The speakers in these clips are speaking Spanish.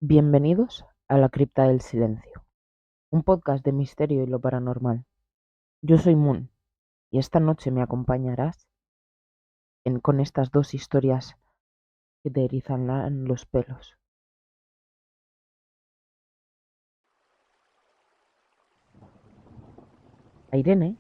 Bienvenidos a la Cripta del Silencio, un podcast de misterio y lo paranormal. Yo soy Moon y esta noche me acompañarás con estas dos historias que te erizarán los pelos. A Irene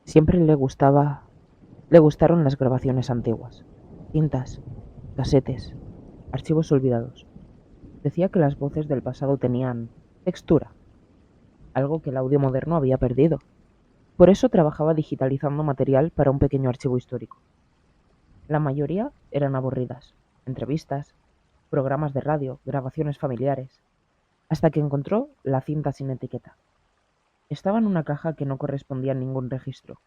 siempre le gustaron las grabaciones antiguas, cintas, casetes, archivos olvidados. Decía que las voces del pasado tenían textura, algo que el audio moderno había perdido. Por eso trabajaba digitalizando material para un pequeño archivo histórico. La mayoría eran aburridas, entrevistas, programas de radio, grabaciones familiares, hasta que encontró la cinta sin etiqueta. Estaba en una caja que no correspondía a ningún registro,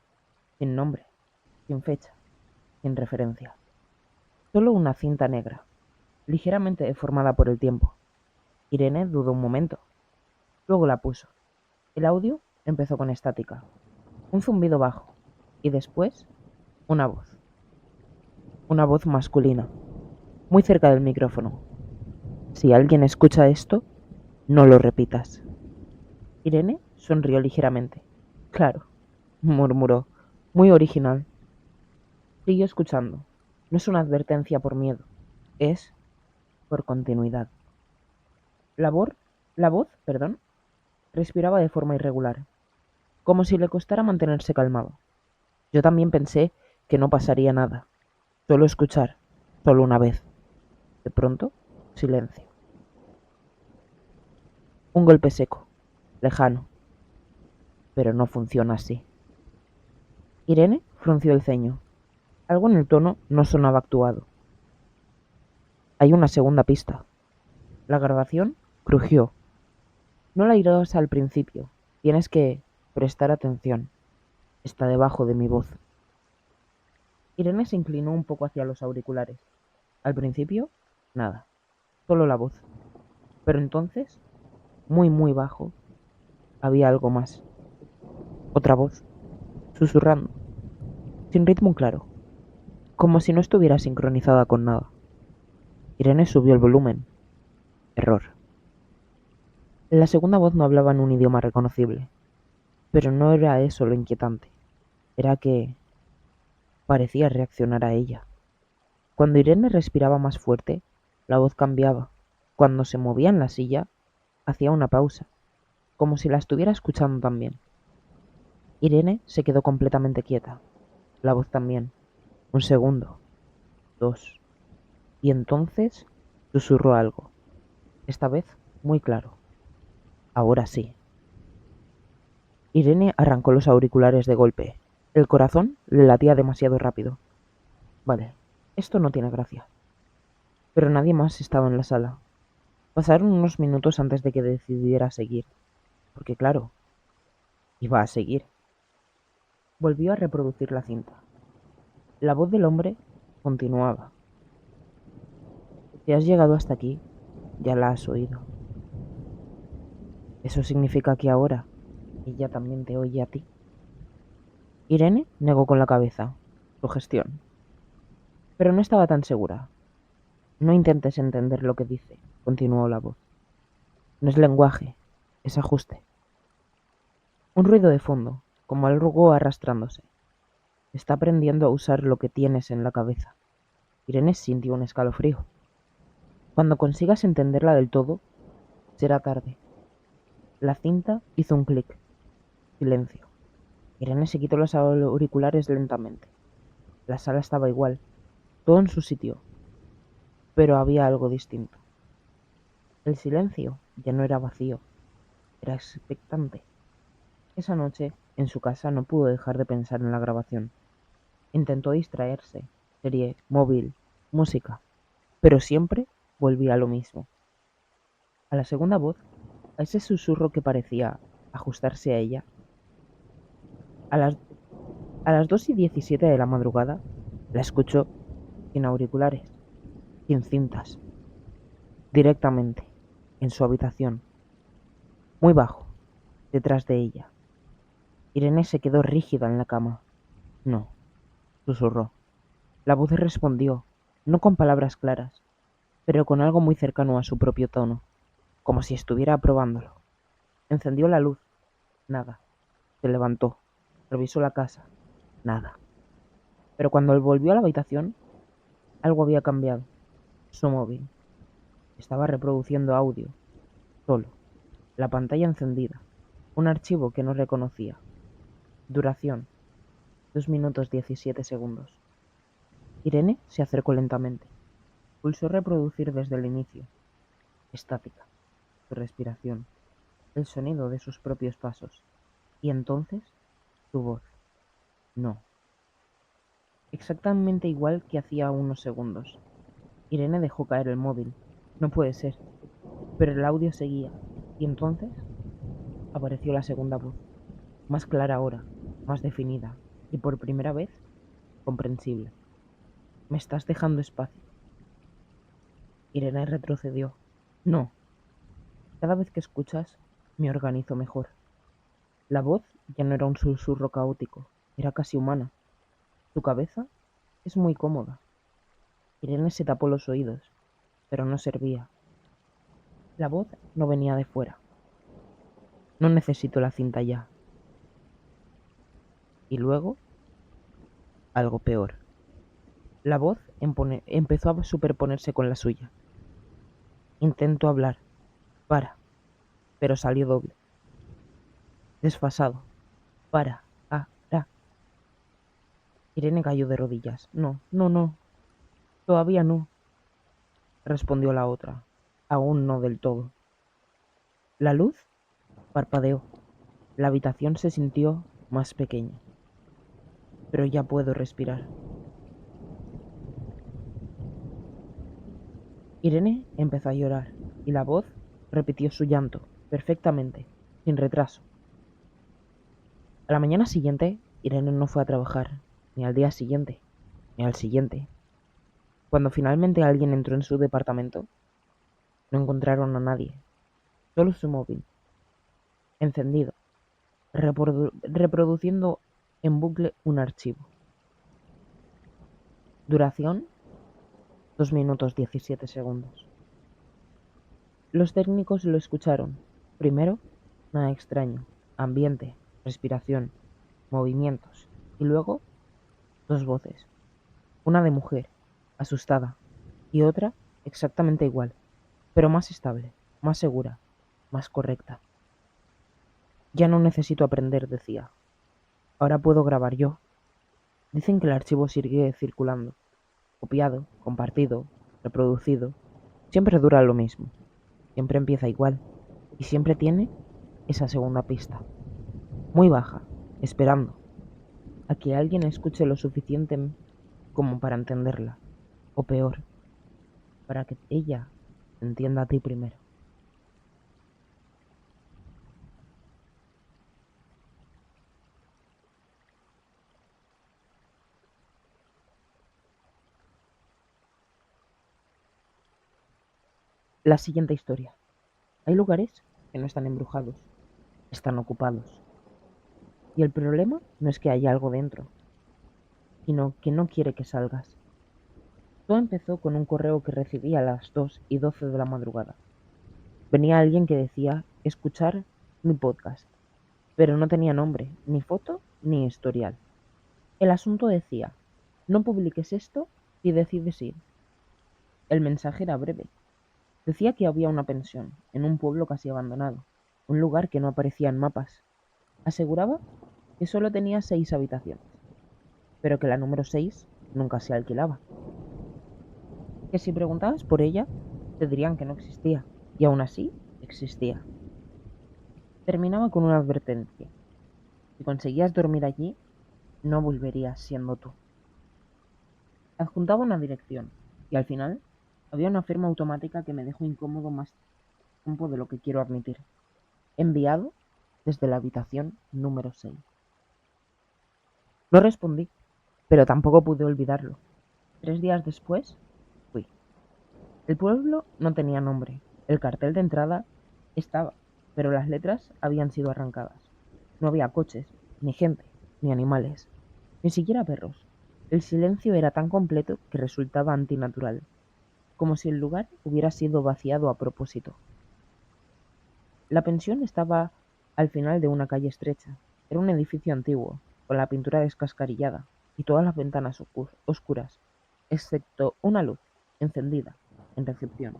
sin nombre, sin fecha, sin referencia. Solo una cinta negra, ligeramente deformada por el tiempo. Irene dudó un momento, luego la puso. El audio empezó con estática, un zumbido bajo, y después una voz masculina, muy cerca del micrófono. Si alguien escucha esto, no lo repitas. Irene sonrió ligeramente. Claro, murmuró, muy original. Siguió escuchando. No es una advertencia por miedo, es por continuidad. La voz, perdón, respiraba de forma irregular, como si le costara mantenerse calmado. Yo también pensé que no pasaría nada, solo escuchar, solo una vez. De pronto, silencio. Un golpe seco, lejano, pero no funciona así. Irene frunció el ceño. Algo en el tono no sonaba actuado. Hay una segunda pista. La grabación crujió. No la irás al principio. Tienes que prestar atención. Está debajo de mi voz. Irene se inclinó un poco hacia los auriculares. Al principio, nada. Solo la voz. Pero entonces, muy bajo, había algo más. Otra voz. Susurrando. Sin ritmo claro. Como si no estuviera sincronizada con nada. Irene subió el volumen. Error. La segunda voz no hablaba en un idioma reconocible. Pero no era eso lo inquietante. Era que parecía reaccionar a ella. Cuando Irene respiraba más fuerte, la voz cambiaba. Cuando se movía en la silla, hacía una pausa, como si la estuviera escuchando también. Irene se quedó completamente quieta. La voz también. Un segundo, dos. Y entonces susurró algo. Esta vez muy claro. Ahora sí. Irene arrancó los auriculares de golpe. El corazón le latía demasiado rápido. Vale, esto no tiene gracia. Pero nadie más estaba en la sala. Pasaron unos minutos antes de que decidiera seguir, porque claro, iba a seguir. Volvió a reproducir la cinta. La voz del hombre continuaba. Si has llegado hasta aquí, ya la has oído. Eso significa que ahora ella también te oye a ti. Irene negó con la cabeza. Sugestión. Pero no estaba tan segura. No intentes entender lo que dice, continuó la voz. No es lenguaje, es ajuste. Un ruido de fondo, como algo arrastrándose. Está aprendiendo a usar lo que tienes en la cabeza. Irene sintió un escalofrío. Cuando consigas entenderla del todo, será tarde. La cinta hizo un clic. Silencio. Irene se quitó los auriculares lentamente. La sala estaba igual, todo en su sitio, pero había algo distinto. El silencio ya no era vacío, era expectante. Esa noche, en su casa, no pudo dejar de pensar en la grabación. Intentó distraerse, serie, móvil, música, pero siempre volvía a lo mismo. A la segunda voz, a ese susurro que parecía ajustarse a ella. A las, a las 2:17 de la madrugada, la escuchó sin auriculares, sin cintas, directamente, en su habitación, muy bajo, detrás de ella. Irene se quedó rígida en la cama. No, susurró. La voz respondió, no con palabras claras, pero con algo muy cercano a su propio tono, como si estuviera aprobándolo. Encendió la luz. Nada. Se levantó. Revisó la casa. Nada. Pero cuando él volvió a la habitación, algo había cambiado. Su móvil. Estaba reproduciendo audio. Solo. La pantalla encendida. Un archivo que no reconocía. Duración: 2 minutos 17 segundos. Irene se acercó lentamente. Pulsó reproducir desde el inicio. Estática. Su respiración. El sonido de sus propios pasos. Y entonces, su voz. No. Exactamente igual que hacía unos segundos. Irene dejó caer el móvil. No puede ser. Pero el audio seguía. Y entonces apareció la segunda voz. Más clara ahora. Más definida. Y por primera vez, comprensible. Me estás dejando espacio. Irene retrocedió. No. Cada vez que escuchas, me organizo mejor. La voz ya no era un susurro caótico. Era casi humana. Tu cabeza es muy cómoda. Irene se tapó los oídos, pero no servía. La voz no venía de fuera. No necesito la cinta ya. Y luego, algo peor. La voz empezó a superponerse con la suya. Intento hablar. Para. Pero salió doble. Desfasado. Para. Ah, ra. Irene cayó de rodillas. No, no, no. Todavía no, respondió la otra. Aún no del todo. La luz parpadeó. La habitación se sintió más pequeña. Pero ya puedo respirar. Irene empezó a llorar y la voz repitió su llanto perfectamente, sin retraso. A la mañana siguiente, Irene no fue a trabajar, ni al día siguiente, ni al siguiente. Cuando finalmente alguien entró en su departamento, no encontraron a nadie, solo su móvil, encendido, reproduciendo en bucle un archivo. Duración: 2 minutos 17 segundos. Los técnicos lo escucharon. Primero, nada extraño. Ambiente, respiración, movimientos. Y luego, dos voces. Una de mujer, asustada, y otra exactamente igual, pero más estable, más segura, más correcta. Ya no necesito aprender, decía. Ahora puedo grabar yo. Dicen que el archivo sigue circulando. Copiado, compartido, reproducido. Siempre dura lo mismo. Siempre empieza igual. Y siempre tiene esa segunda pista. Muy baja, esperando a que alguien escuche lo suficiente como para entenderla. O peor, para que ella te entienda a ti primero. La siguiente historia. Hay lugares que no están embrujados, están ocupados. Y el problema no es que haya algo dentro, sino que no quiere que salgas. Todo empezó con un correo que recibí a las 2:12 de la madrugada. Venía alguien que decía escuchar mi podcast, pero no tenía nombre, ni foto, ni historial. El asunto decía: no publiques esto si decides ir. El mensaje era breve. Decía que había una pensión, en un pueblo casi abandonado, un lugar que no aparecía en mapas. Aseguraba que solo tenía 6 habitaciones, pero que la número 6 nunca se alquilaba. Que si preguntabas por ella, te dirían que no existía, y aún así existía. Terminaba con una advertencia: si conseguías dormir allí, no volverías siendo tú. Adjuntaba una dirección, y al final había una firma automática que me dejó incómodo más tiempo de lo que quiero admitir. Enviado desde la habitación número 6. No respondí, pero tampoco pude olvidarlo. 3 días después, fui. El pueblo no tenía nombre. El cartel de entrada estaba, pero las letras habían sido arrancadas. No había coches, ni gente, ni animales, ni siquiera perros. El silencio era tan completo que resultaba antinatural. como si el lugar hubiera sido vaciado a propósito. La pensión estaba al final de una calle estrecha. Era un edificio antiguo, con la pintura descascarillada y todas las ventanas oscuras, excepto una luz encendida en recepción.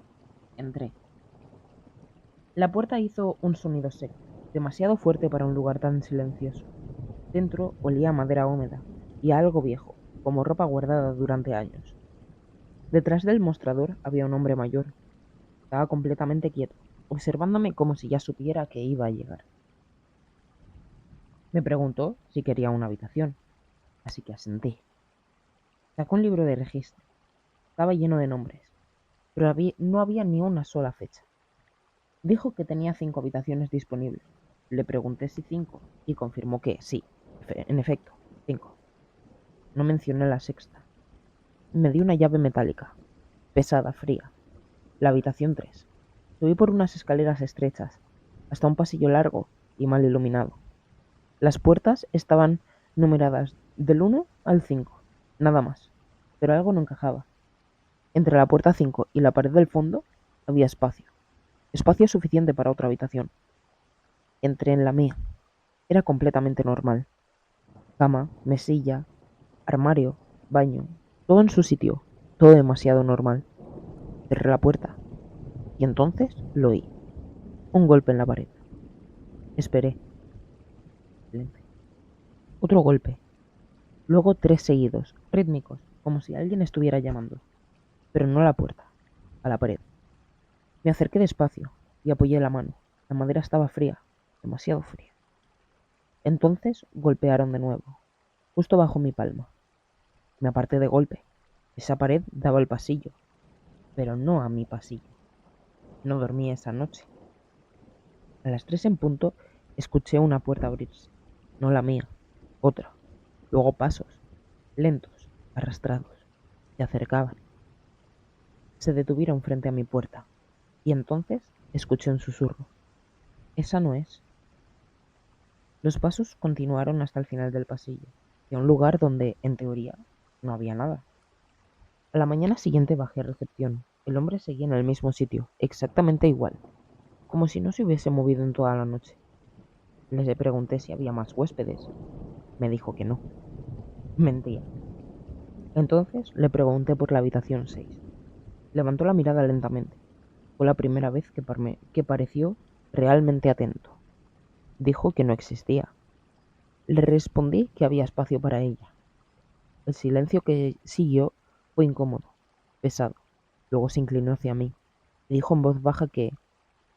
Entré. La puerta hizo un sonido seco, demasiado fuerte para un lugar tan silencioso. Dentro olía a madera húmeda y a algo viejo, como ropa guardada durante años. Detrás del mostrador había un hombre mayor. Estaba completamente quieto, observándome como si ya supiera que iba a llegar. Me preguntó si quería una habitación, así que asentí. Sacó un libro de registro. Estaba lleno de nombres, pero no había ni una sola fecha. Dijo que tenía 5 habitaciones disponibles. Le pregunté si 5 y confirmó que sí, en efecto, 5. No mencioné la sexta. Me dio una llave metálica, pesada, fría. La habitación 3. Subí por unas escaleras estrechas, hasta un pasillo largo y mal iluminado. Las puertas estaban numeradas del 1 al 5, nada más, pero algo no encajaba. Entre la puerta 5 y la pared del fondo había espacio suficiente para otra habitación. Entré en la mía. Era completamente normal. Cama, mesilla, armario, baño, todo en su sitio, todo demasiado normal. Cerré la puerta y entonces lo oí. Un golpe en la pared. Esperé. Silencio. Otro golpe. Luego 3 seguidos, rítmicos, como si alguien estuviera llamando. Pero no a la puerta, a la pared. Me acerqué despacio y apoyé la mano. La madera estaba fría, demasiado fría. Entonces golpearon de nuevo, justo bajo mi palma. Me aparté de golpe. Esa pared daba al pasillo, pero no a mi pasillo. No dormí esa noche. A las 3 en punto escuché una puerta abrirse. No la mía, otra. Luego pasos, lentos, arrastrados. Se acercaban. Se detuvieron frente a mi puerta. Y entonces escuché un susurro. Esa no es. Los pasos continuaron hasta el final del pasillo, y a un lugar donde, en teoría, no había nada. A la mañana siguiente bajé a recepción. El hombre seguía en el mismo sitio, exactamente igual, como si no se hubiese movido en toda la noche. Le pregunté si había más huéspedes. Me dijo que no. Mentía. Entonces le pregunté por la habitación 6. Levantó la mirada lentamente. Fue la primera vez que pareció realmente atento. Dijo que no existía. Le respondí que había espacio para ella. El silencio que siguió fue incómodo, pesado. Luego se inclinó hacia mí y dijo en voz baja que,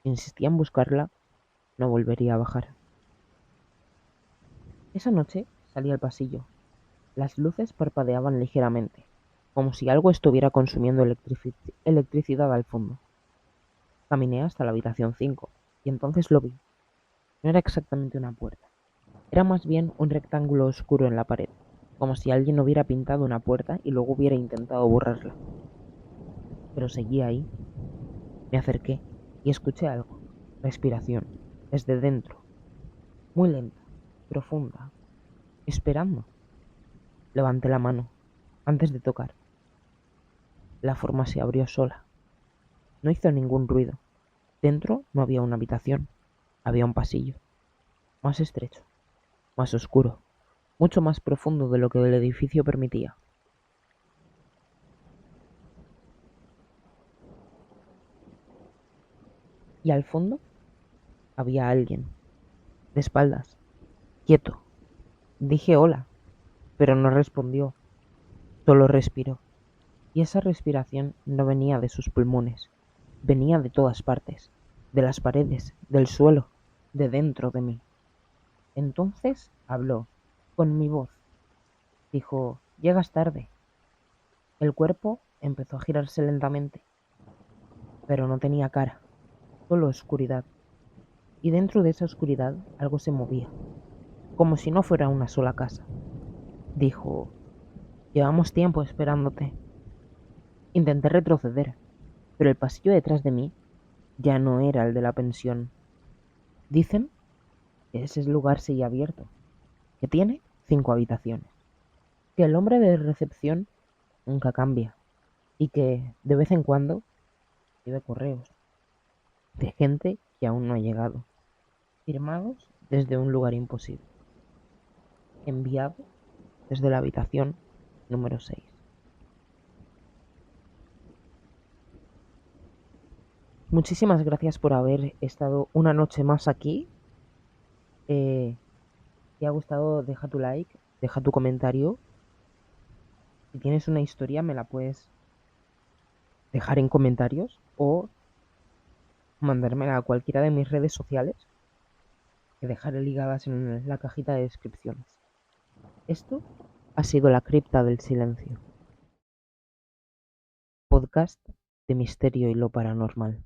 si insistía en buscarla, no volvería a bajar. Esa noche salí al pasillo. Las luces parpadeaban ligeramente, como si algo estuviera consumiendo electricidad al fondo. Caminé hasta la habitación 5 y entonces lo vi. No era exactamente una puerta. Era más bien un rectángulo oscuro en la pared, como si alguien hubiera pintado una puerta y luego hubiera intentado borrarla. Pero seguía ahí. Me acerqué y escuché algo. Respiración, desde dentro, muy lenta, profunda, esperando. Levanté la mano, antes de tocar. La forma se abrió sola. No hizo ningún ruido. Dentro no había una habitación, había un pasillo, más estrecho, más oscuro, mucho más profundo de lo que el edificio permitía. Y al fondo había alguien, de espaldas, quieto. Dije hola, pero no respondió, solo respiró. Y esa respiración no venía de sus pulmones, venía de todas partes, de las paredes, del suelo, de dentro de mí. Entonces habló, con mi voz. Dijo, llegas tarde. El cuerpo empezó a girarse lentamente, pero no tenía cara, solo oscuridad. Y dentro de esa oscuridad algo se movía, como si no fuera una sola casa. Dijo, llevamos tiempo esperándote. Intenté retroceder, pero el pasillo detrás de mí ya no era el de la pensión. Dicen que ese lugar sigue abierto, que tiene 5 habitaciones, que el hombre de recepción nunca cambia. y que de vez en cuando recibe correos de gente que aún no ha llegado, firmados desde un lugar imposible, enviados desde la habitación número 6. Muchísimas gracias por haber estado una noche más aquí. Si te ha gustado, deja tu like, deja tu comentario. Si tienes una historia, me la puedes dejar en comentarios o mandármela a cualquiera de mis redes sociales que dejaré ligadas en la cajita de descripciones. Esto ha sido La Cripta del Silencio, podcast de misterio y lo paranormal.